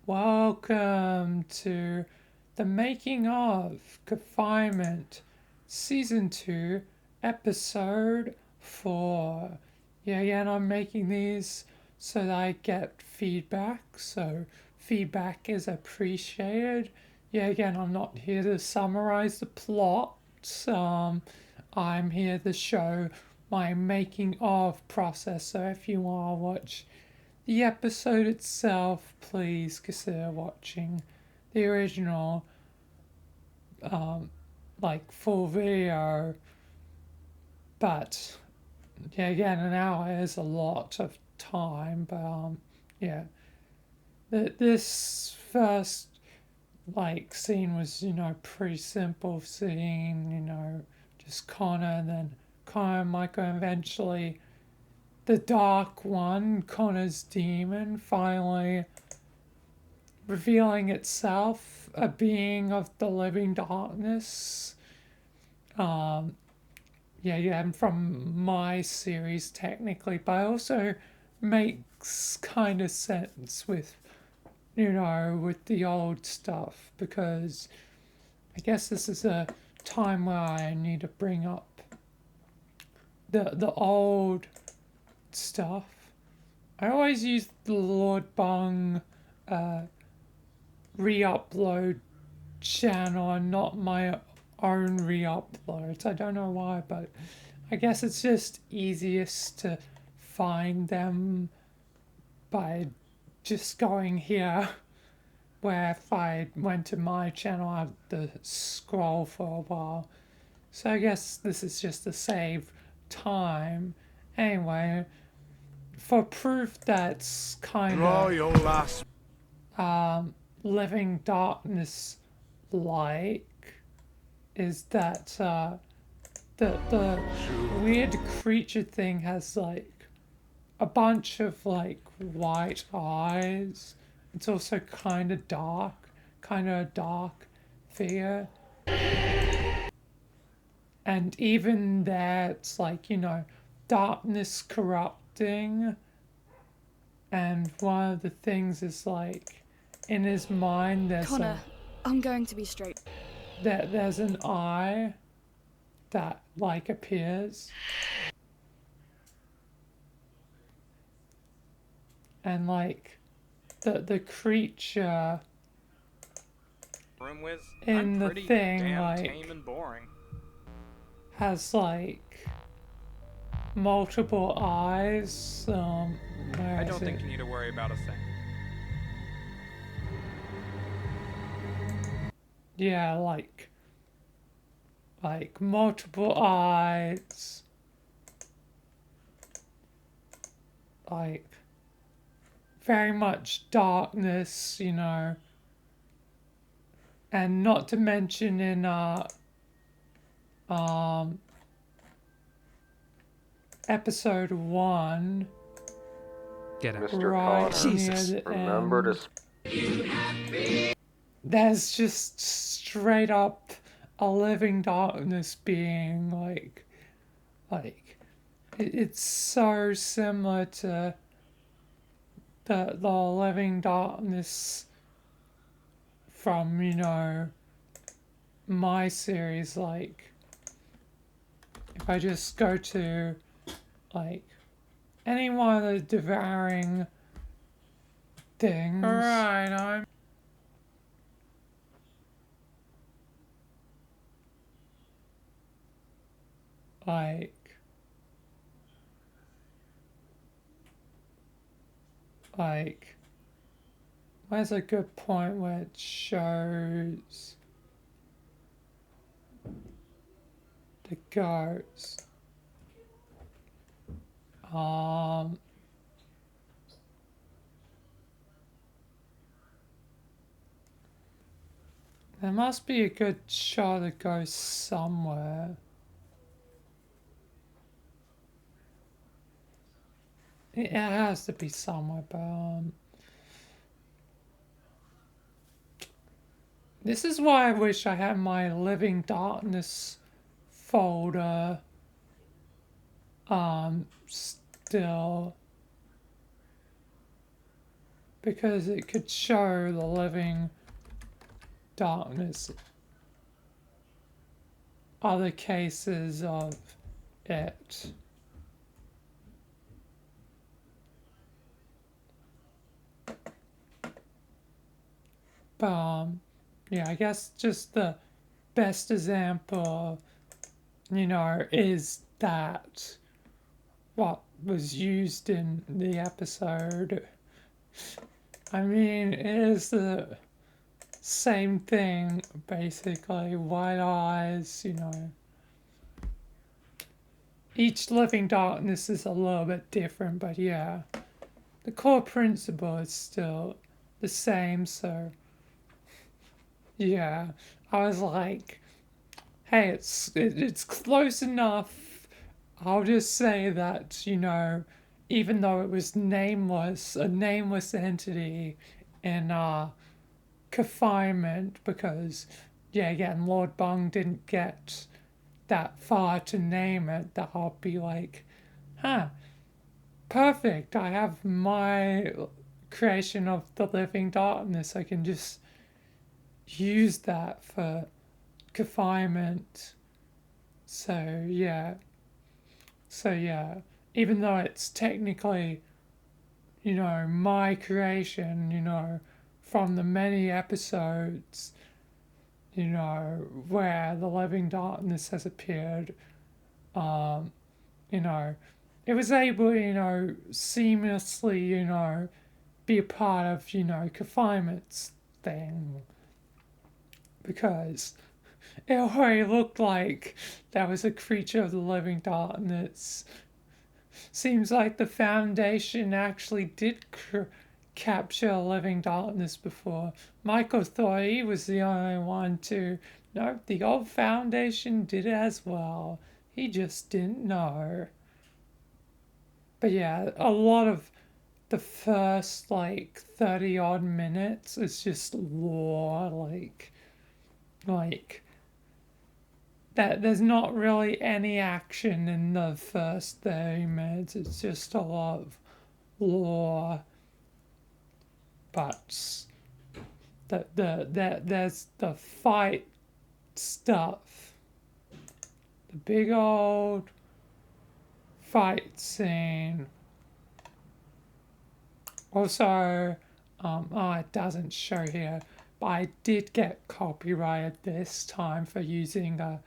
Welcome to the making of Confinement Season 2, Episode 4. Yeah, and I'm making these so that I get feedback, so feedback is appreciated. Yeah, again, I'm not here to summarize the plot. I'm here to show my making of process, so if you want to watch the episode itself, please consider watching the original, full video. But yeah, again, an hour is a lot of time. But yeah, this first scene was pretty simple scene. Just Connor, and then Connor and Michael, and eventually the Dark One, Connor's demon, finally revealing itself, a being of the living darkness. And from my series technically, but also makes kind of sense with, with the old stuff, because I guess this is a time where I need to bring up the old stuff. I always use the Lord Bung re-upload channel and not my own re-uploads. I don't know why, but I guess it's just easiest to find them by just going here, where if I went to my channel I'd have to scroll for a while. So I guess this is just to save time. Anyway, for proof that's kind Draw of your last. living darkness is that the weird creature thing has a bunch of white eyes. It's also kind of a dark figure. And even there, it's darkness corrupting. And one of the things is in his mind there's Connor, I'm going to be straight. There's an eye that appears. And the creature room with, in I'm the pretty thing damn tame and boring. has multiple eyes. I don't think you need to worry about a thing. Yeah, multiple eyes. Very much darkness, and not to mention in episode 1, Get out. Mr. right Connor, near the remember end, there's just straight up a living darkness being it's so similar to the living darkness from my series. If I just go to any one of the devouring things. Alright, I'm where's a good point where it shows the goats? There must be a good shot that goes somewhere. It has to be somewhere, but this is why I wish I had my Living Darkness folder still, because it could show the living darkness other cases of it. But yeah, I guess just the best example, is that what was used in the episode. I mean, it is the same thing, basically. White eyes, Each living darkness is a little bit different, but yeah, the core principle is still the same, so yeah, I was like, hey, it's close enough. I'll just say that, even though it was nameless, a nameless entity in confinement, because, yeah, again, Lord Bung didn't get that far to name it, that I'll be like, huh, perfect. I have my creation of the living darkness. I can just use that for confinement. So yeah. So yeah. Even though it's technically, my creation, from the many episodes, where the living darkness has appeared, um, it was able, seamlessly, be a part of, confinement's thing. Because it already looked like that was a creature of the living darkness. Seems like the Foundation actually did capture living darkness before. Michael thought he was the only one to. No, the old Foundation did as well. He just didn't know. But yeah, a lot of the first 30 odd minutes is just lore, like that there's not really any action in the first 30 minutes. It's just a lot of lore. But there's the fight stuff. The big old fight scene. Also, it doesn't show here, but I did get copyrighted this time for using a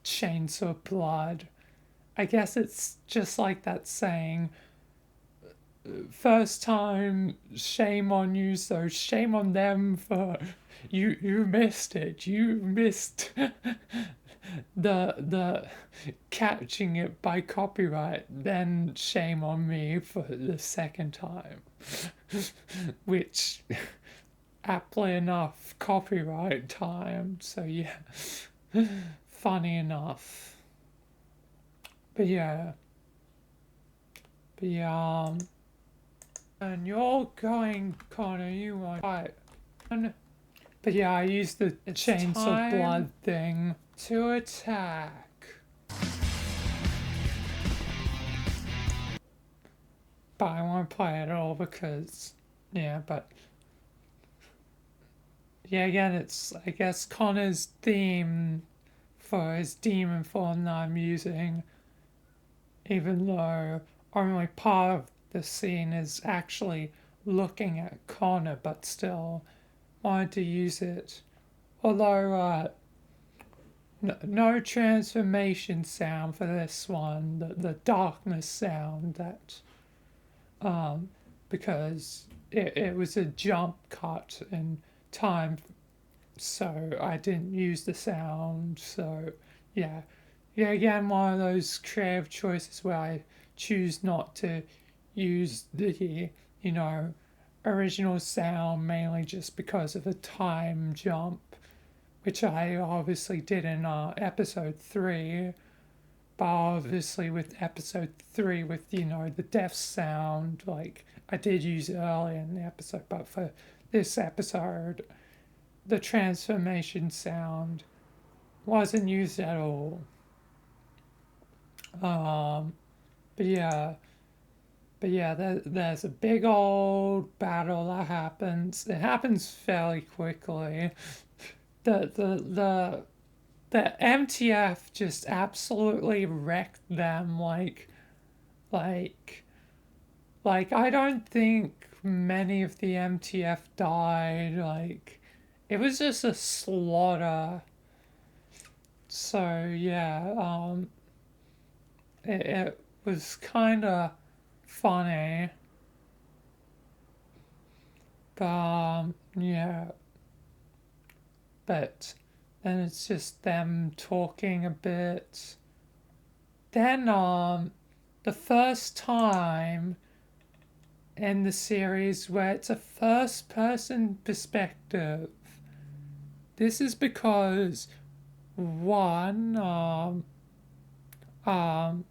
chainsaw blood. I guess it's just like that saying, first time, shame on you, so shame on them for you missed it. You missed the catching it by copyright, then shame on me for the second time. Which aptly enough copyright time, so yeah. Funny enough. But yeah. And you're going, Connor, you want right. But yeah, I used the chainsaw blood thing to attack. But I won't play it all because, but yeah, again, it's, I guess, Connor's theme for his demon form that I'm using, even though only part of the scene is actually looking at Connor, but still wanted to use it. Although, no transformation sound for this one, the darkness sound that, because it was a jump cut in time, so I didn't use the sound, so yeah. Yeah, again, one of those creative choices where I choose not to use the, original sound mainly just because of the time jump, which I obviously did in episode 3, but obviously with episode 3 with, the death sound, I did use it earlier in the episode, but for this episode, the transformation sound wasn't used at all. But yeah, But yeah, there's a big old battle that happens. It happens fairly quickly. The MTF just absolutely wrecked them. Like I don't think many of the MTF died. Like, it was just a slaughter. So yeah, it was kind of funny, but yeah, but then it's just them talking a bit. Then the first time in the series where it's a first person perspective. This is because one um um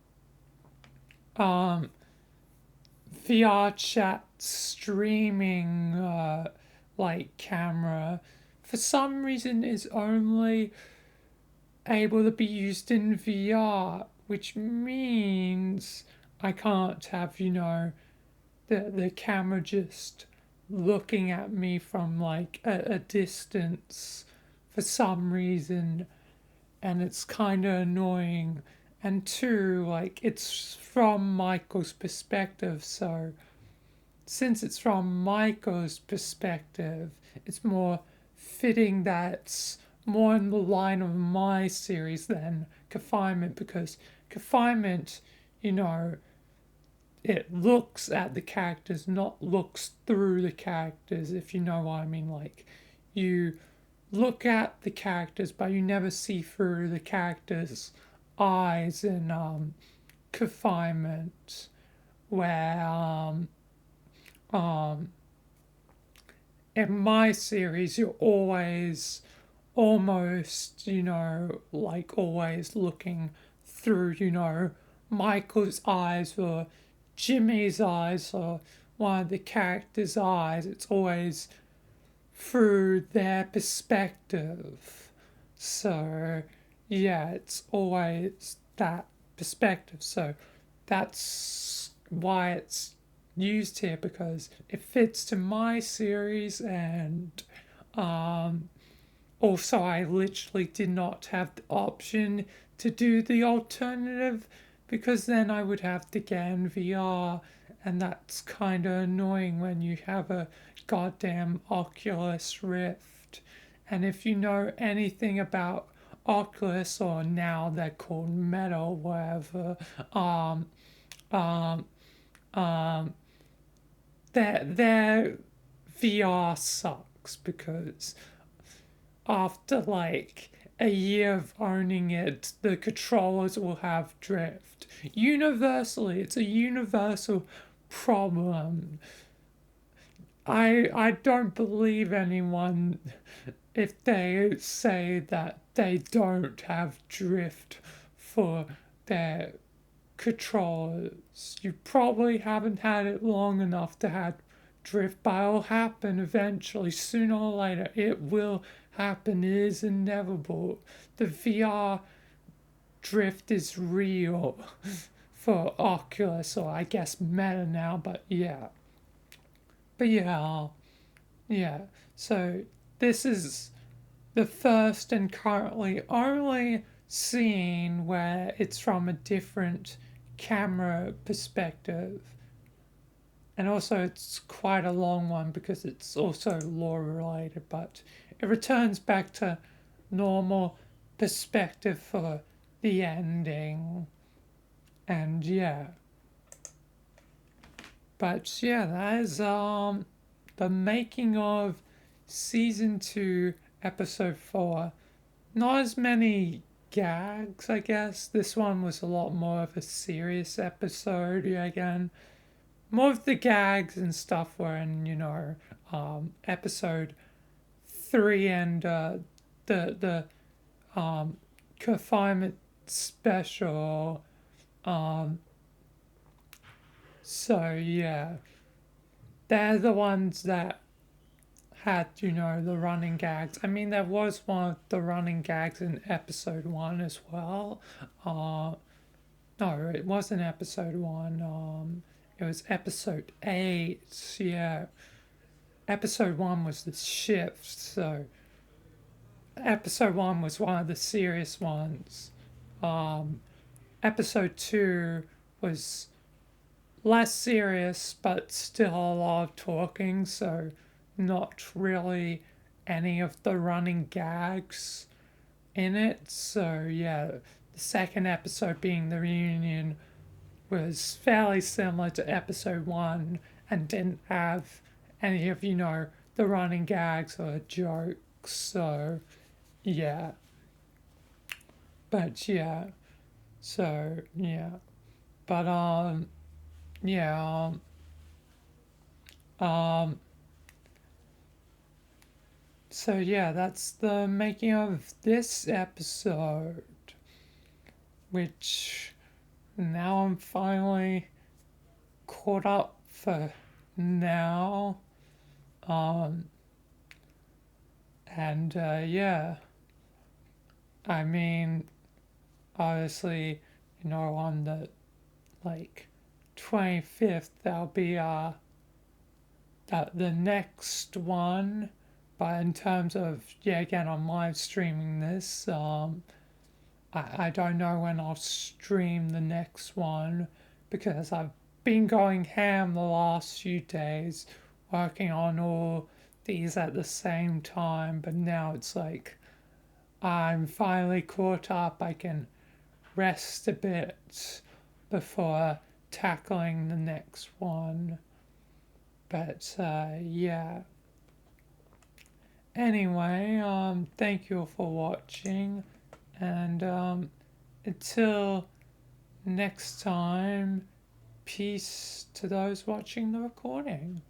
VR chat streaming like camera for some reason is only able to be used in VR, which means I can't have, the camera just looking at me from like a distance for some reason, and it's kind of annoying. And two, like, it's from Michael's perspective, so since it's from Michael's perspective, it's more fitting that it's more in the line of my series than confinement, because confinement, you know, it looks at the characters, not looks through the characters, if you know what I mean. Like, you look at the characters, but you never see through the characters' eyes in confinement, where um, in my series, you're always almost, like always looking through, Michael's eyes or Jimmy's eyes or one of the characters' eyes. It's always through their perspective. So, yeah, it's always that perspective. So, that's why it's used here, because it fits to my series, and also I literally did not have the option to do the alternative, because then I would have to get in VR, and that's kind of annoying when you have a goddamn Oculus Rift. And if you know anything about Oculus, or now they're called Meta or whatever, um, um, their VR sucks, because after like a year of owning it, the controllers will have drift. Universally, it's a universal problem. I don't believe anyone if they say that they don't have drift for their controllers. You probably haven't had it long enough to have drift, but it'll happen eventually. Sooner or later, it will happen. It is inevitable. The VR drift is real for Oculus, or I guess Meta now, but yeah. But yeah. So this is the first and currently only scene where it's from a different camera perspective. And also, it's quite a long one because it's also lore related, but it returns back to normal perspective for the ending. And yeah. But yeah, that is the making of season 2, episode 4. Not as many gags, I guess. This one was a lot more of a serious episode, yeah, again. More of the gags and stuff were in, episode 3 and the confinement special. So yeah, they're the ones that had, the running gags. I mean, there was one of the running gags in episode 1 as well. No, it wasn't episode 1. It was episode 8, yeah. Episode 1 was the shift, so episode 1 was one of the serious ones. Episode 2 was less serious, but still a lot of talking, so not really any of the running gags in it. So, yeah, the second episode being the reunion was fairly similar to episode 1 and didn't have any of, the running gags or jokes. So, yeah. But, yeah. So, yeah. But, yeah, so yeah, that's the making of this episode, which now I'm finally caught up for now. And yeah, I mean, obviously, on the 25th, there'll be the next one. But in terms of, yeah, again, I'm live streaming this. I don't know when I'll stream the next one because I've been going ham the last few days, working on all these at the same time. But now it's like I'm finally caught up. I can rest a bit before tackling the next one. But yeah. Anyway, thank you for watching, and until next time, peace to those watching the recording.